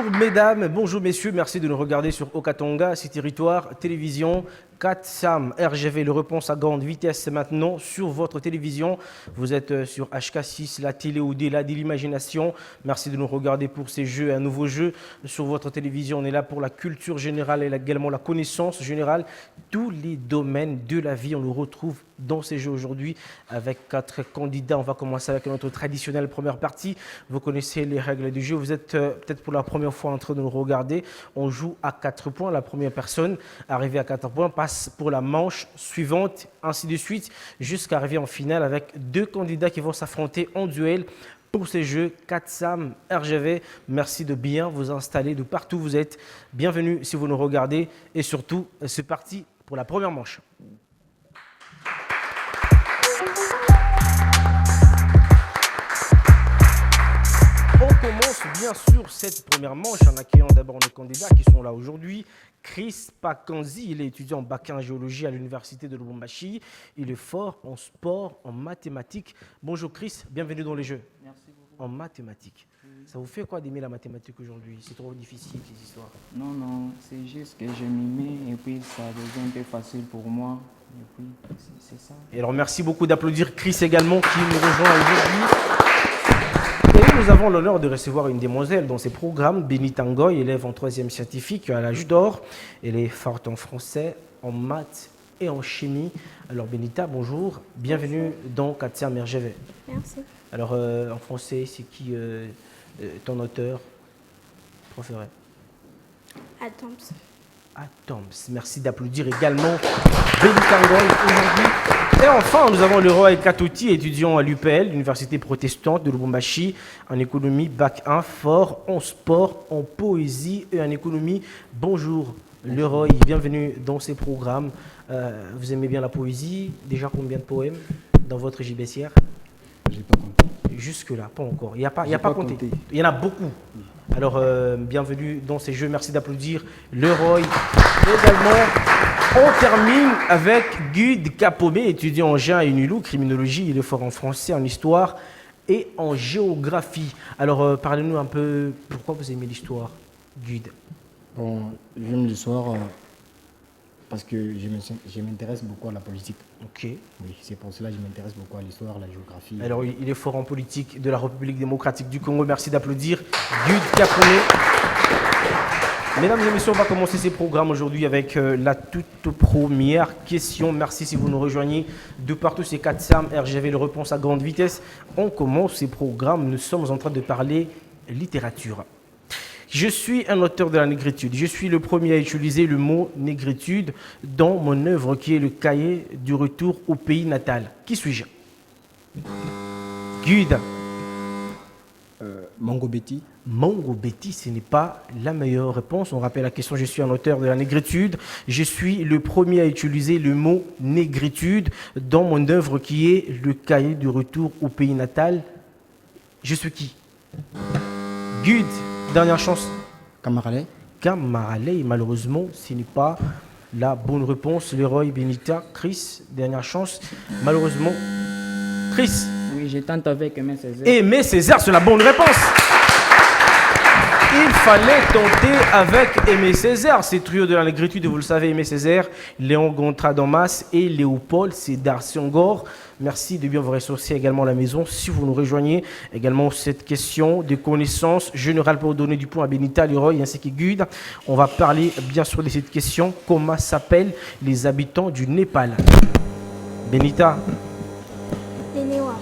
Bonjour mesdames, bonjour messieurs, merci de nous regarder sur Okatonga, City Territoire, télévision, 4 SAM, RGV, le réponse à grande vitesse maintenant sur votre télévision. Vous êtes sur HK6, la télé au-delà de l'imagination. Merci de nous regarder pour ces jeux, un nouveau jeu sur votre télévision. On est là pour la culture générale et également la connaissance générale. Tous les domaines de la vie, on le retrouve dans ces jeux aujourd'hui avec 4 candidats. On va commencer avec notre traditionnelle première partie. Vous connaissez les règles du jeu. Vous êtes peut-être pour la première fois en train de nous regarder. On joue à 4 points. La première personne arrivée à 4 points passe pour la manche suivante, ainsi de suite, jusqu'à arriver en finale avec 2 candidats qui vont s'affronter en duel pour ces jeux 4 SAM RGV. Merci de bien vous installer de partout où vous êtes. Bienvenue si vous nous regardez et surtout, c'est parti pour la première manche. On commence bien sûr cette première manche en accueillant d'abord nos candidats qui sont là aujourd'hui. Chris Pakanzi, il est étudiant en bac en géologie à l'université de Lubumbashi. Il est fort en sport, en mathématiques. Bonjour Chris, bienvenue dans les jeux. Merci beaucoup. En mathématiques. Ça vous fait quoi d'aimer la mathématique aujourd'hui? C'est trop difficile ces histoires? Non, c'est juste que je m'y mets et puis ça devient un peu facile pour moi. Et puis c'est ça. Et alors merci beaucoup d'applaudir Chris également qui nous rejoint aujourd'hui. Et nous avons l'honneur de recevoir une demoiselle dans ces programmes, Benita Ngoy, élève en 3e scientifique à l'âge d'or. Elle est forte en français, en maths et en chimie. Alors Benita, bonjour, bienvenue dans 4 SAM RGV. Merci. Alors en français, c'est qui ton auteur préféré? Atoms. Atoms. Merci d'applaudir également Benita Ngoy aujourd'hui. Et enfin, nous avons Leroy Katouti, étudiant à l'UPL, l'Université protestante de Lubumbashi, en économie, bac 1, fort en sport, en poésie et en économie. Bonjour Leroy, bienvenue dans ces programmes. Vous aimez bien la poésie? Déjà combien de poèmes dans votre JBCR? J'ai pas compté. Jusque-là, pas encore. Il n'y a pas compté. Il y en a beaucoup. Alors, bienvenue dans ces jeux. Merci d'applaudir Leroy. Également, on termine avec Gude Kapomé, étudiant en Jean et Nulou, criminologie. Il est fort en français, en histoire et en géographie. Alors, parlez-nous un peu, pourquoi vous aimez l'histoire, Gude? Bon, j'aime l'histoire parce que je m'intéresse beaucoup à la politique. Ok. Oui, c'est pour cela que je m'intéresse beaucoup à l'histoire, à la géographie. Alors, il est fort en politique de la République démocratique du Congo. Merci d'applaudir Gude Kapomé. Mesdames et messieurs, on va commencer ces programmes aujourd'hui avec la toute première question. Merci si vous nous rejoignez de partout, ces 4 SAM RGV, le réponse à grande vitesse. On commence ces programmes, nous sommes en train de parler littérature. Je suis un auteur de la négritude. Je suis le premier à utiliser le mot négritude dans mon œuvre qui est le cahier du retour au pays natal. Qui suis-je? Gude. Mongo Betty. Mongo Betty, ce n'est pas la meilleure réponse. On rappelle la question, je suis un auteur de la négritude. Je suis le premier à utiliser le mot négritude dans mon œuvre qui est le cahier du retour au pays natal. Je suis qui? Gude, dernière chance. Kamarale. Kamarale, malheureusement, ce n'est pas la bonne réponse. Leroy, Benita, Chris, dernière chance. Malheureusement, Chris. Oui, je tente avec Aimé Césaire. Aimé Césaire, c'est la bonne réponse. Il fallait tenter avec Aimé Césaire. C'est trio de la négritude, vous le savez, Aimé Césaire, Léon Gontran-Damas et Léopold Sédar Senghor. Merci de bien vous ressourcer également à la maison. Si vous nous rejoignez, également cette question de connaissances générales pour donner du point à Benita, Leroy ainsi que Gude. On va parler bien sûr de cette question. Comment s'appellent les habitants du Népal? Benita. Les Néois.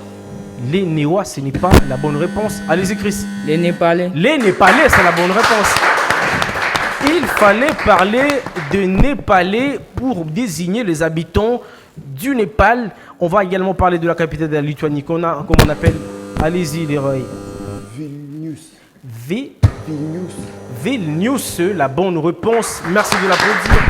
Les Néois, ce n'est pas la bonne réponse. Allez-y, Chris. Les Népalais. Les Népalais, c'est la bonne réponse. Il fallait parler de Népalais pour désigner les habitants du Népal. On va également parler de la capitale de la Lituanie, comme on appelle. Allez-y, Leroy. Vilnius. Vilnius. Vilnius, la bonne réponse. Merci de l'applaudir.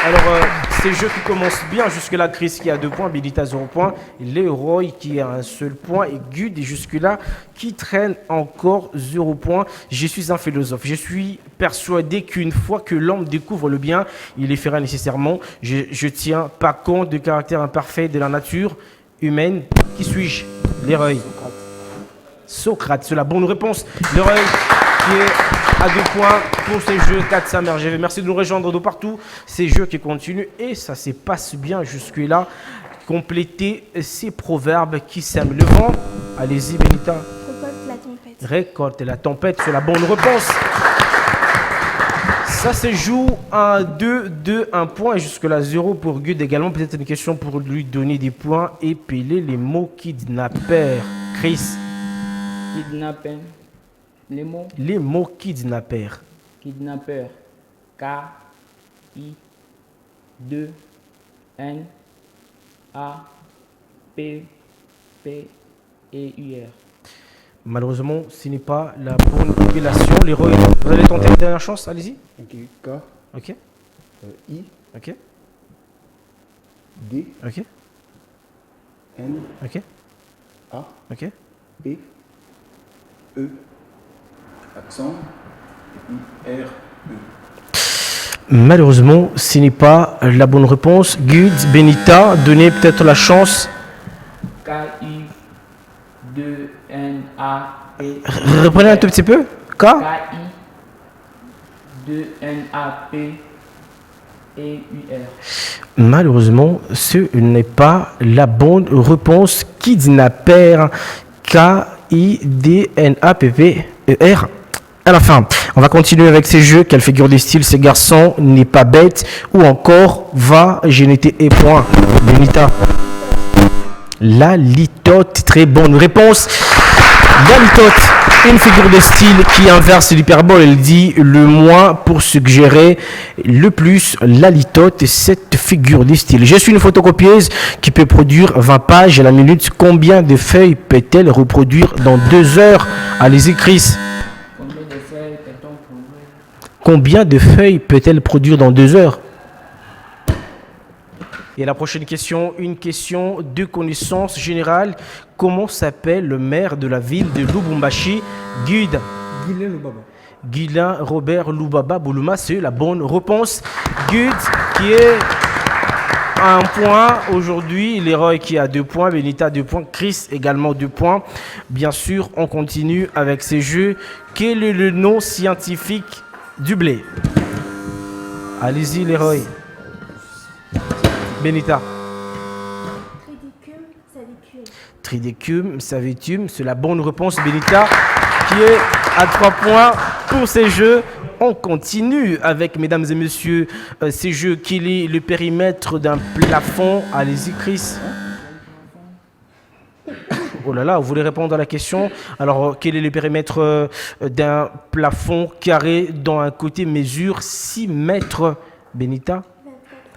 Alors, ces jeux qui commencent bien. Jusque-là, Chris qui a 2 points, Benita 0 points. Leroy qui a un seul point. Et Gude, jusque-là, qui traîne encore 0 points. Je suis un philosophe. Je suis persuadé qu'une fois que l'homme découvre le bien, il les fera nécessairement. Je tiens pas compte du caractère imparfait de la nature humaine. Qui suis-je? Leroy. Socrate, c'est la bonne réponse. Leroy. qui est à 2 points pour ces jeux 4 Sam RGV. Merci de nous rejoindre de partout. Ces jeux qui continuent et ça se passe bien jusque-là. Complétez ces proverbes qui sèment le vent. Allez-y, Benita. Récolte la tempête. Récolte la tempête, c'est la bonne réponse. Ça se joue à 2, 1 point et jusque-là 0 pour Gud également. Peut-être une question pour lui donner des points. Épeler les mots kidnappeurs. Chris. Kidnapping. Les mots Les mots kidnappeurs. kidnappeur. K-I-2-N-A-P-P-E-U-R. Malheureusement, ce n'est pas la bonne compilation. Les vous allez tenter une dernière chance, allez-y. Ok, K, Ok, I, ok, D, ok, N, ok, A, ok. P, E, accent, I, R, E. Malheureusement, ce n'est pas la bonne réponse. Gud, Benita, donnez peut-être la chance. K-I-2-N-A-P. Reprenez un tout petit peu. K. K-I-2-N-A-P-E-U-R. Malheureusement, ce n'est pas la bonne réponse. Kidnapper. K-I-D-N-A-P-P-E-R. À la fin, on va continuer avec ces jeux. Quelle figure de style ce garçon n'est pas bête. Ou encore, va, j'ai noté et point. Benita. La litote, très bonne réponse. La litote, une figure de style qui inverse l'hyperbole. Elle dit le moins pour suggérer le plus. La litote, cette figure de style. Je suis une photocopieuse qui peut produire 20 pages à la minute. Combien de feuilles peut-elle reproduire dans 2 heures? Allez-y, Chris. Combien de feuilles peut-elle produire dans 2 heures? Et la prochaine question, une question de connaissance générale. Comment s'appelle le maire de la ville de Lubumbashi? Gud. Guylain Lubaba. Guylain Robert Lubaba Boulouma, c'est la bonne réponse. Gud qui est à 1 point aujourd'hui. Leroy qui a 2 points. Benita 2 points. Chris également 2 points. Bien sûr, on continue avec ces jeux. Quel est le nom scientifique du blé? Allez-y, Leroy. Benita. Tridécum, savitum, c'est la bonne réponse. Benita qui est à 3 points pour ces jeux. On continue avec, mesdames et messieurs, ces jeux. Quel est le périmètre d'un plafond? Allez-y, Chris. Oh là là, vous voulez répondre à la question? Alors, quel est le périmètre d'un plafond carré dont un côté mesure 6 mètres? Benita?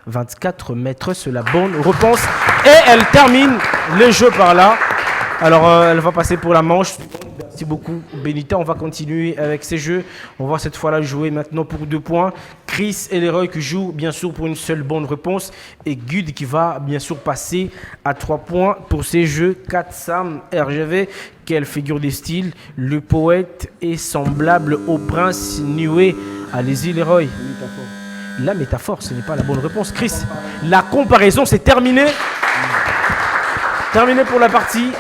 24 mètres, c'est la bonne réponse. Et elle termine le jeu par là. Alors, elle va passer pour la manche. Merci beaucoup, Benita. On va continuer avec ces jeux. On va cette fois-là jouer maintenant pour 2 points. Chris et Leroy qui jouent bien sûr pour une seule bonne réponse. Et Gud qui va bien sûr passer à 3 points pour ces jeux. 4 Sam RGV. Quelle figure de style. Le poète est semblable au prince Nué. Allez-y, Leroy. La métaphore, ce n'est pas la bonne réponse. Chris, la comparaison, c'est terminé. Terminé pour la partie.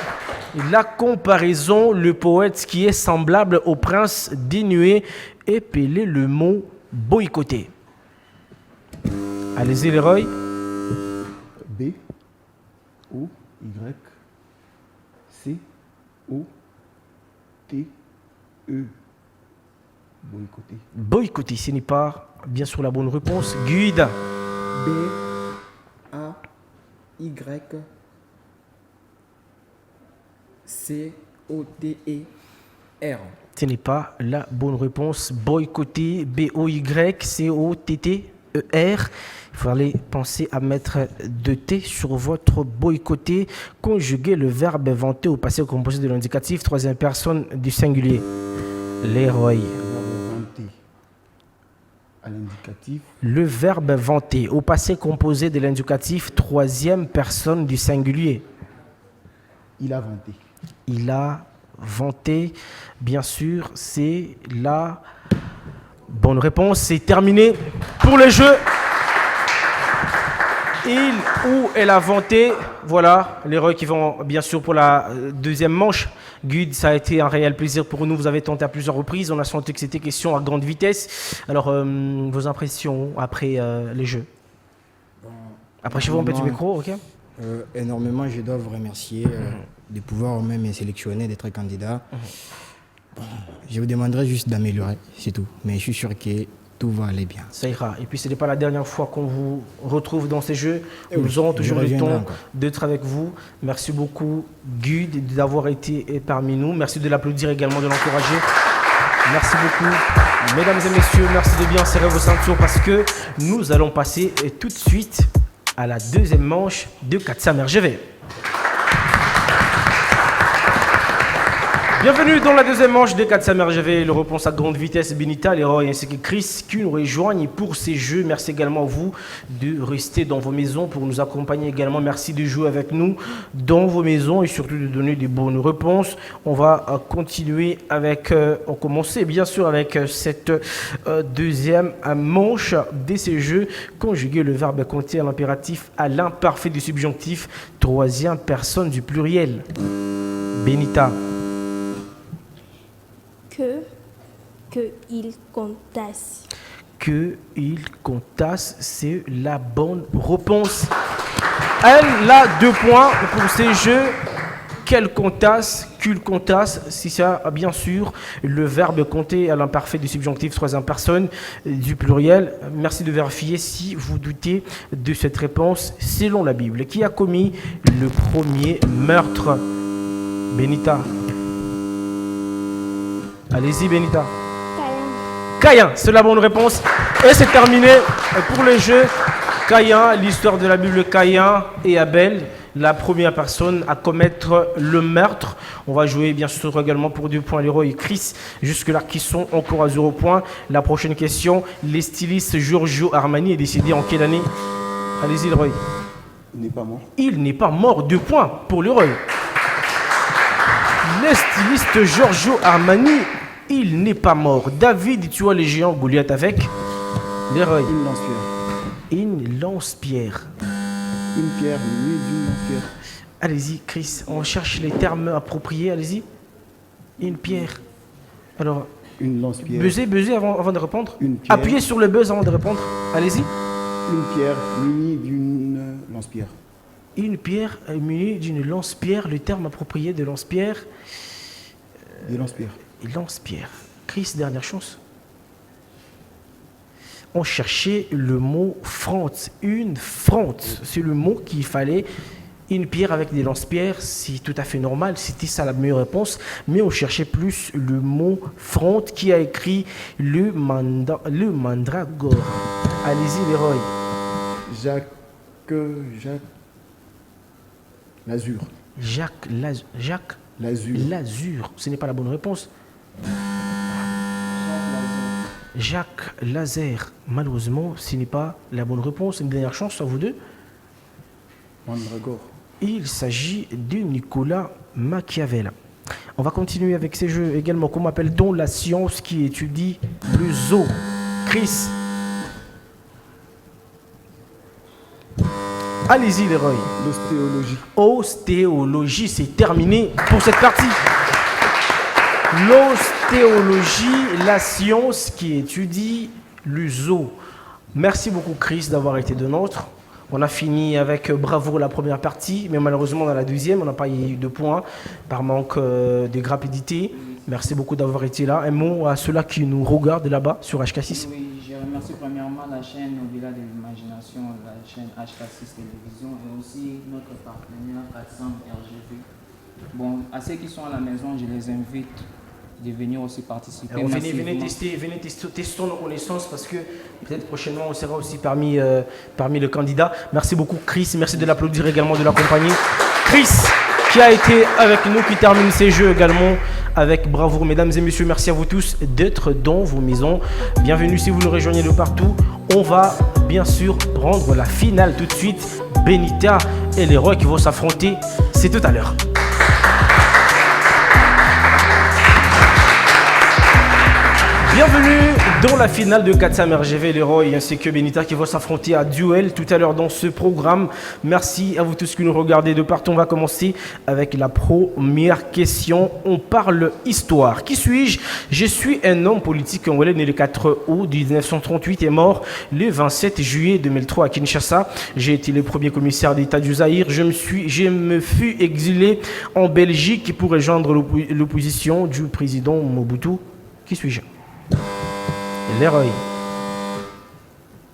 La comparaison, le poète qui est semblable au prince dénué, épelez le mot boycotter. Allez-y, Leroy. B, O, Y, C, O, T, E. Boycotter. Boycotter, ce n'est pas bien sûr la bonne réponse. Guide. B, A, Y, C, O, T, E, R. Ce n'est pas la bonne réponse. Boycotter, B-O-Y-C-O-T-T-E-R. Il fallait penser à mettre 2 T sur votre boycotter. Conjuguer le verbe vanter au passé composé de l'indicatif, 3e personne du singulier. Leroy. À l'indicatif. Le verbe vanter au passé composé de l'indicatif, 3e personne du singulier. Il a vanté. Il a vanté, bien sûr, c'est la bonne réponse. C'est terminé pour le jeu. Il ou elle a vanté voilà, les Roy qui vont bien sûr pour la deuxième manche. Gud, ça a été un réel plaisir pour nous. Vous avez tenté à plusieurs reprises. On a senti que c'était question à grande vitesse. Alors, vos impressions après les jeux? Approchez-vous un peu du micro, ok? Énormément, je dois vous remercier de pouvoir même sélectionner, d'être candidat. Bon, je vous demanderai juste d'améliorer, c'est tout. Mais je suis sûr que tout va aller bien. Ça ira. Et puis, ce n'est pas la dernière fois qu'on vous retrouve dans ces jeux. Oui, Nous aurons toujours le reviendrai temps encore. d'être avec vous. Merci beaucoup, Gud, d'avoir été parmi nous. Merci de l'applaudir également, de l'encourager. Merci beaucoup. Mesdames et messieurs, merci de bien serrer vos ceintures parce que nous allons passer tout de suite à la deuxième manche de Katsam RGV. Bienvenue dans la deuxième manche de Katsam RGV, le réponse à grande vitesse, Benita, Leroy ainsi que Chris qui nous rejoignent pour ces jeux. Merci également à vous de rester dans vos maisons pour nous accompagner également. Merci de jouer avec nous dans vos maisons et surtout de donner des bonnes réponses. On va continuer avec, on commençait bien sûr avec cette deuxième manche de ces jeux. Conjuguer le verbe compter à l'impératif à l'imparfait du subjonctif, troisième personne du pluriel. Benita. Il comptasse. Que il comptasse, c'est la bonne réponse. Elle a 2 points pour ces jeux. Quel comptasse, qu'il comptasse, si ça, bien sûr, le verbe compter à l'imparfait du subjonctif, troisième personne du pluriel. Merci de vérifier si vous doutez de cette réponse selon la Bible. Qui a commis le premier meurtre? Benita. Allez-y, Benita. Caïn, c'est la bonne réponse. Et c'est terminé pour le jeu. Caïn, l'histoire de la Bible, Caïn et Abel, la première personne à commettre le meurtre. On va jouer bien sûr également pour 2 points Leroy et Chris, jusque-là qui sont encore à 0 points. La prochaine question, les stylistes Giorgio Armani est décédé en quelle année? Allez-y, Leroy. Il n'est pas mort. Il n'est pas mort, 2 points pour Leroy. Le styliste Giorgio Armani, il n'est pas mort. David, tu vois les géants Goliath avec Leroy. Une lance-pierre. Une lance-pierre. Une pierre munie d'une lance-pierre. Allez-y, Chris, on cherche les termes appropriés, allez-y. Une pierre. Alors, Une lance-pierre. buzzer avant de répondre. Une pierre. Appuyez sur le buzz avant de répondre. Allez-y. Une pierre munie d'une lance-pierre. Une pierre munie d'une lance-pierre. Le terme approprié de lance-pierre. Des lance-pierres. Lance-pierre. Chris, dernière chance. On cherchait le mot fronte. Une fronte. C'est le mot qu'il fallait. Une pierre avec des lance-pierres, c'est tout à fait normal. C'était ça la meilleure réponse. Mais on cherchait plus le mot fronte qui a écrit le mandragore. Allez-y, Leroy. Jacques Lazur. Jacques Lazur. Lazur. Ce n'est pas la bonne réponse. Jacques Lazer. Malheureusement, ce n'est pas la bonne réponse. Une dernière chance à vous deux. Mandragore. Il s'agit de Nicolas Machiavel. On va continuer avec ces jeux également. Comment appelle-t-on la science qui étudie le zoo? Chris. Allez-y, Leroy. L'ostéologie. Ostéologie, c'est terminé pour cette partie. L'ostéologie, la science qui étudie le zoo. Merci beaucoup, Chris, d'avoir été de nôtre. On a fini avec bravo la première partie, mais malheureusement dans la deuxième, on n'a pas eu de points par manque de rapidité. Merci beaucoup d'avoir été là. Un mot à ceux-là qui nous regardent là-bas sur HK6. Oui, je remercie premièrement la chaîne Au-delà de l'imagination, la chaîne HK6 Télévision et aussi notre partenaire 400 RGV. Bon, à ceux qui sont à la maison, je les invite de venir aussi participer. Venez tester nos connaissances parce que peut-être prochainement on sera aussi parmi les candidats. Merci beaucoup Chris, merci de l'applaudir également, de l'accompagner. Chris qui a été avec nous, qui termine ces jeux également avec bravoure. Mesdames et messieurs, merci à vous tous d'être dans vos maisons. Bienvenue si vous nous rejoignez de partout. On va bien sûr prendre la finale tout de suite. Benita et Leroy qui vont s'affronter. C'est tout à l'heure. Bienvenue Dans la finale de 400 RGV, Leroy ainsi que Benita qui vont s'affronter à duel tout à l'heure dans ce programme. Merci à vous tous qui nous regardez de partout. On va commencer avec la première question. On parle histoire. Qui suis-je? Je suis un homme politique congolais né le 4 août 1938 et mort le 27 juillet 2003 à Kinshasa. J'ai été le premier commissaire d'État du Zaïre. Je me fus exilé en Belgique pour rejoindre l'opposition du président Mobutu. Qui suis-je? Leroy.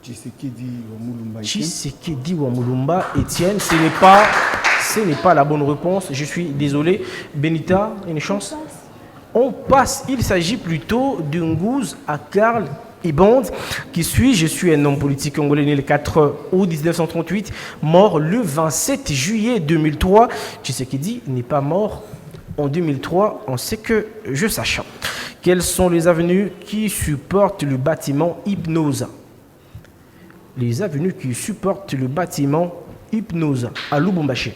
Tshisekedi Wamulumba. Etienne, ce n'est pas la bonne réponse. Je suis désolé. Benita, une chance? On passe. Il s'agit plutôt de Ngouze à Karl Ibond. Qui suis-je? Je suis un homme politique congolais né le 4 août 1938, mort le 27 juillet 2003. Tshisekedi n'est pas mort en 2003, on sait que je sache. Quelles sont les avenues qui supportent le bâtiment Hypnose? Les avenues qui supportent le bâtiment Hypnose à Lubumbashi.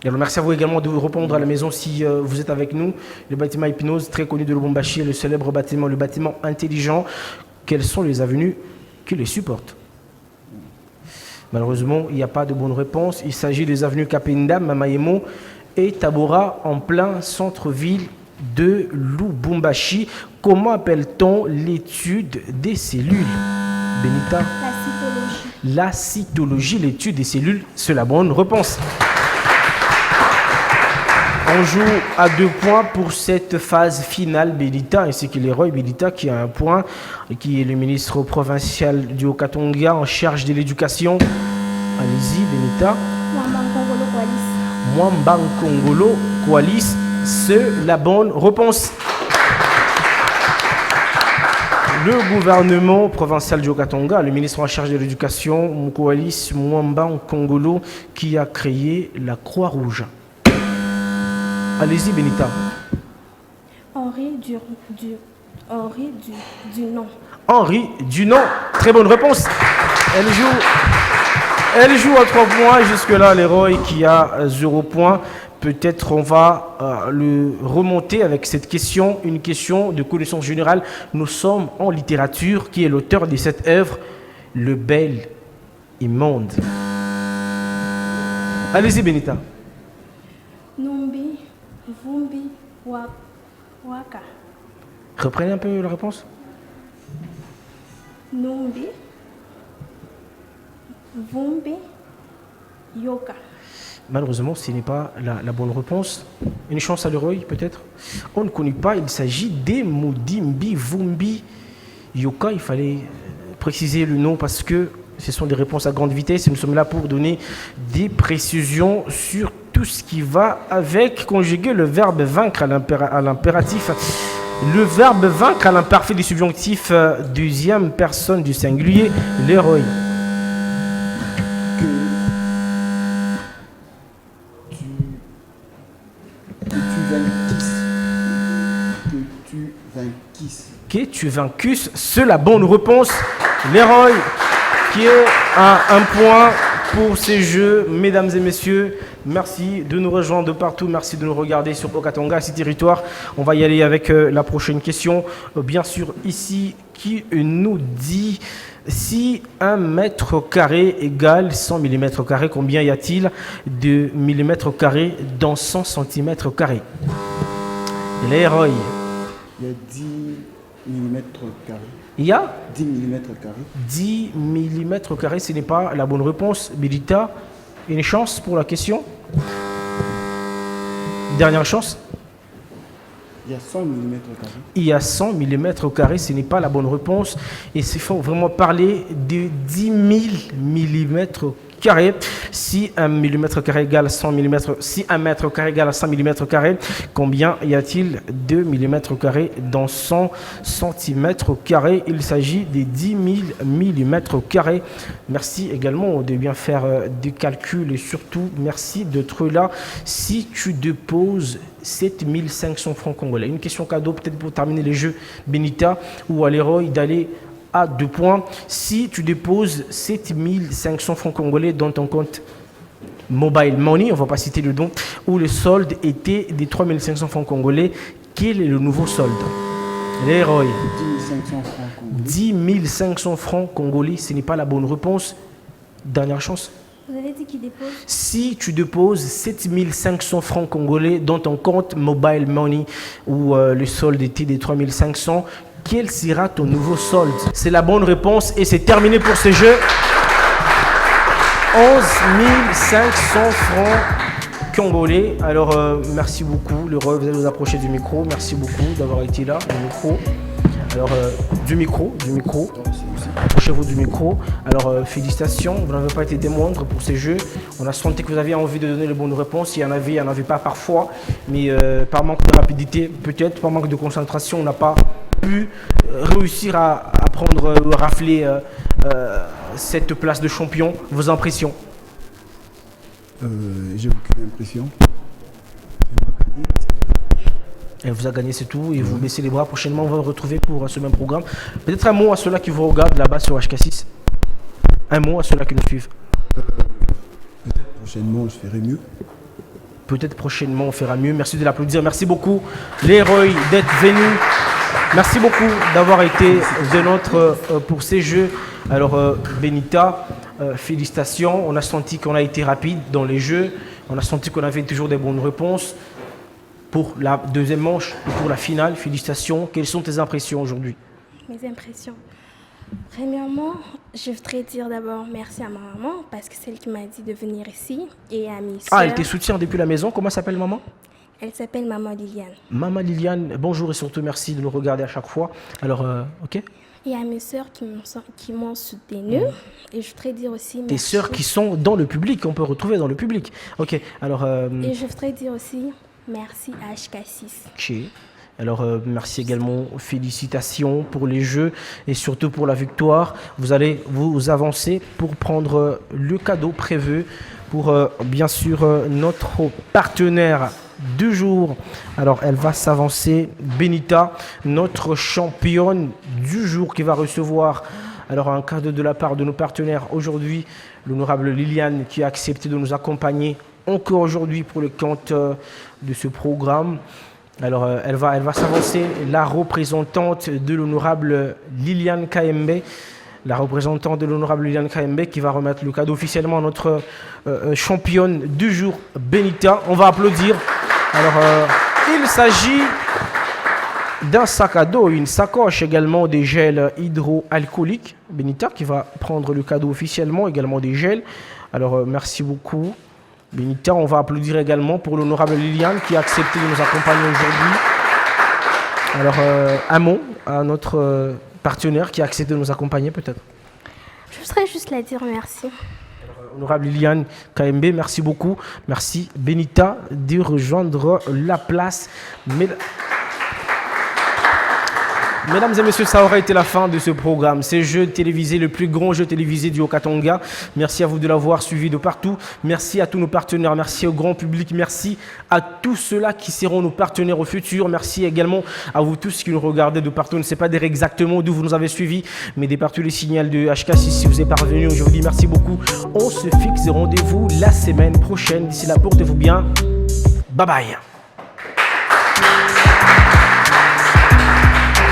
Alors, merci à vous également de répondre à la maison si vous êtes avec nous. Le bâtiment Hypnose, très connu de Lubumbashi, le célèbre bâtiment, le bâtiment intelligent. Quelles sont les avenues qui les supportent? Malheureusement, il n'y a pas de bonne réponse. Il s'agit des avenues Kapenda, Mamayemo et Tabora en plein centre-ville de Lubumbashi. Comment appelle-t-on l'étude des cellules? Benita? La cytologie. La cytologie, l'étude des cellules, c'est la bonne réponse. On joue à 2 points pour cette phase finale. Benita ainsi que Leroy. Benita qui a un point, qui est le ministre provincial du Haut-Katanga en charge de l'éducation. Allez-y, Benita. Mwamba Nkongolo Koalis, c'est la bonne réponse. Le gouvernement provincial du Haut-Katanga, le ministre en charge de l'éducation, Mkoalis Mwamba Nkongolo, qui a créé la Croix-Rouge. Allez-y, Benita. Henri Dunant. Henri Dunant, très bonne réponse. Elle joue à 3 points. Jusque-là, Leroy qui a 0 points. Peut-être on va le remonter avec cette question, une question de connaissance générale. Nous sommes en littérature. Qui est l'auteur de cette œuvre, Le Bel Immonde? Allez-y, Benita. Numbi, Vumbi, Waka. Reprenez un peu la réponse. Numbi, Vumbi, Yoka. Malheureusement, ce n'est pas la bonne réponse. Une chance à Leroy, peut-être. On ne connaît pas. Il s'agit des Moudimbi, Vumbi, Yoka. Il fallait préciser le nom parce que ce sont des réponses à grande vitesse. Nous sommes là pour donner des précisions sur tout ce qui va avec. Conjuguer le verbe vaincre à l'impératif. Le verbe vaincre à l'imparfait du subjonctif, deuxième personne du singulier, Leroy. Que tu vainquisses, c'est la bonne réponse. Leroy qui est à 1 point pour ces jeux. Mesdames et messieurs, merci de nous rejoindre de partout. Merci de nous regarder sur Haut-Katanga, ces territoires. On va y aller avec la prochaine question. Bien sûr, ici, qui nous dit si 1 mètre carré égale 100 mm carrés, combien y a-t-il de millimètres carrés dans 100 cm carrés? Leroy. Il y a 10 mm carrés. Il y a 10 mm carrés. 10 mm carrés, ce n'est pas la bonne réponse. Benita, une chance pour la question? Dernière chance? Il y a 100 mm carrés. Il y a 100 mm carrés, ce n'est pas la bonne réponse. Et il faut vraiment parler de 10 000 mm carrés. Si 1 mm carré égale 100 mm, si 1 mètre carré égale 100 mm carrés, combien y a-t-il de mm carrés dans 100 cm carrés? Il s'agit de 10 000 mm carrés. Merci également de bien faire des calculs et surtout merci d'être là. Si tu déposes 7500 francs congolais, une question cadeau peut-être pour terminer les jeux, Benita, ou à Leroy d'aller à 2 points. Si tu déposes 7500 francs congolais dans ton compte Mobile Money, on ne va pas citer le don, où le solde était des 3500 francs congolais, Quel est le nouveau solde? Leroy. 10 500 francs congolais. 10 500 francs congolais, ce n'est pas la bonne réponse. Dernière chance. Vous avez dit qu'il dépose. Si tu déposes 7 500 francs congolais dans ton compte Mobile Money ou le solde était des 3 500, quel sera ton nouveau solde? C'est la bonne réponse et c'est terminé pour ce jeu. 11 500 francs congolais. Alors, merci beaucoup. Leroy, vous allez vous approcher du micro. Merci beaucoup d'avoir été là, du micro. Alors, du micro. Approchez-vous du micro. Alors, félicitations. Vous n'avez pas été des moindres pour ces jeux. On a senti que vous aviez envie de donner les bonnes réponses. Il y en avait pas parfois. Mais par manque de rapidité, peut-être, par manque de concentration, on n'a pas pu réussir à prendre, rafler cette place de champion. Vos impressions? J'ai aucune impression. Elle vous a gagné, c'est tout, et vous baissez les bras. Prochainement, on va vous retrouver pour ce même programme. Peut-être un mot à ceux-là qui vous regardent là-bas sur HK6. Un mot à ceux-là qui nous suivent. Peut-être prochainement, je ferai mieux. Peut-être prochainement, on fera mieux. Merci de l'applaudir. Merci beaucoup, Leroy, d'être venu. Merci beaucoup d'avoir été de notre pour ces jeux. Alors, Benita, félicitations. On a senti qu'on a été rapide dans les jeux. On a senti qu'on avait toujours des bonnes réponses. Pour la deuxième manche, pour la finale, félicitations. Quelles sont tes impressions aujourd'hui? Mes impressions. Premièrement, je voudrais dire d'abord merci à ma maman parce que c'est elle qui m'a dit de venir ici et à mes soeurs. Ah, elle te soutient depuis la maison. Comment s'appelle maman? Elle s'appelle Maman Liliane. Maman Liliane, bonjour et surtout merci de nous regarder à chaque fois. Alors, ok. Et à mes soeurs qui m'ont soutenue. Et je voudrais dire aussi merci. Tes soeurs qui sont dans le public, on peut retrouver dans le public. Ok, alors... Et je voudrais dire aussi merci à HK6. Ok. Alors, merci également, félicitations pour les jeux et surtout pour la victoire. Vous allez vous avancer pour prendre le cadeau prévu pour, bien sûr, notre partenaire du jour. Alors, elle va s'avancer, Benita, notre championne du jour qui va recevoir alors un cadeau de la part de nos partenaires aujourd'hui, l'honorable Liliane qui a accepté de nous accompagner encore aujourd'hui pour le compte de ce programme. Alors, elle va s'avancer, la représentante de l'honorable Liliane Kayembe, la représentante de l'honorable Liliane Kayembe qui va remettre le cadeau officiellement à notre championne du jour, Benita. On va applaudir. Alors, il s'agit d'un sac à dos, une sacoche également, des gels hydroalcooliques. Benita qui va prendre le cadeau officiellement, également des gels. Alors, merci beaucoup. Benita, on va applaudir également pour l'honorable Liliane qui a accepté de nous accompagner aujourd'hui. Alors, un mot à notre partenaire qui a accepté de nous accompagner peut-être. Je voudrais juste la dire merci. Alors, honorable Liliane KMB, merci beaucoup. Merci Benita de rejoindre la place. Mesdames et messieurs, ça aura été la fin de ce programme. C'est jeu télévisé, le plus grand jeu télévisé du Haut-Katanga. Merci à vous de l'avoir suivi de partout. Merci à tous nos partenaires. Merci au grand public. Merci à tous ceux-là qui seront nos partenaires au futur. Merci également à vous tous qui nous regardez de partout. On ne sait pas dire exactement d'où vous nous avez suivis, mais de partout les signaux de HK si vous êtes parvenus aujourd'hui. Merci beaucoup. On se fixe rendez-vous la semaine prochaine. D'ici là, portez-vous bien. Bye bye.